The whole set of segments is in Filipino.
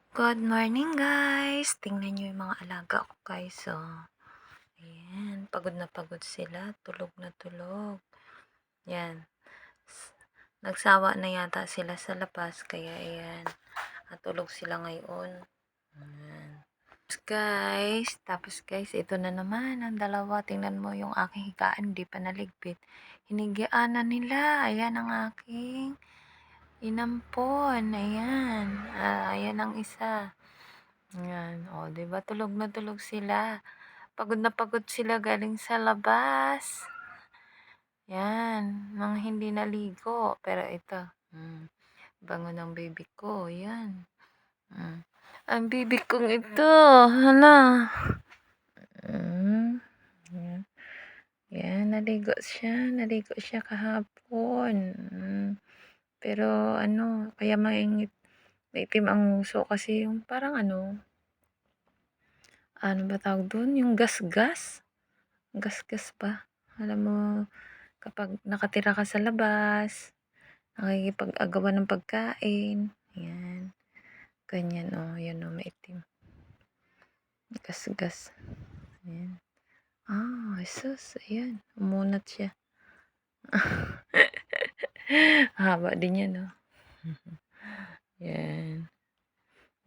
Good morning guys! Tingnan nyo yung mga alaga ko guys. Ayan, pagod na pagod sila. Tulog na tulog. Yan. Nagsawa na yata sila sa labas. Kaya ayan, natulog sila ngayon. Ayan. Tapos guys, ito na naman ang dalawa. Tingnan mo yung aking higaan. Hindi pa naligpit. Hinigian na nila. Ayan ang aking inampon. Ayan. Ayan ang isa. Yan, o, 'di ba tulog na tulog sila. Pagod na pagod sila galing sa labas. Yan, mga hindi naligo. Pero ito, bango ng baby ko, yan. Ang baby kong ito, hala. Yan. Yan, naligo siya kahapon. Pero ano, kaya maitim ang nguso kasi yung parang ano ba tawag doon? Yung gasgas. Gasgas ba? Alam mo, kapag nakatira ka sa labas, nakikipag-agawan ng pagkain. Ayan. Ganyan, yan maitim. Gasgas. Ayan. Jesus. Ayan. Umunat siya. Haba din yan, Yan.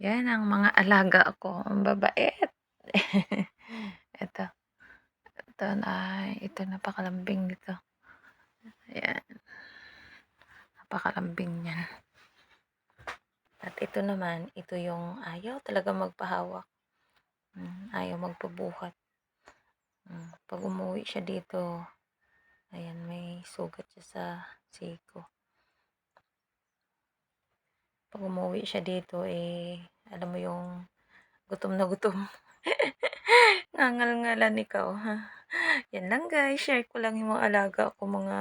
Yan ang mga alaga ko. Ang babait. Ito napakalambing nito. Ayan. Napakalambing niyan. At ito naman, ito yung ayaw talaga magpahawak. Ayaw magpabuhat. Pag umuwi siya dito, ayan, may sugat siya sa siko. Pag umuwi siya dito, alam mo yung gutom na gutom. Ngangal-ngalan ikaw, ha? Yan lang guys, share ko lang yung mga alaga ko, mga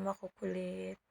makukulit.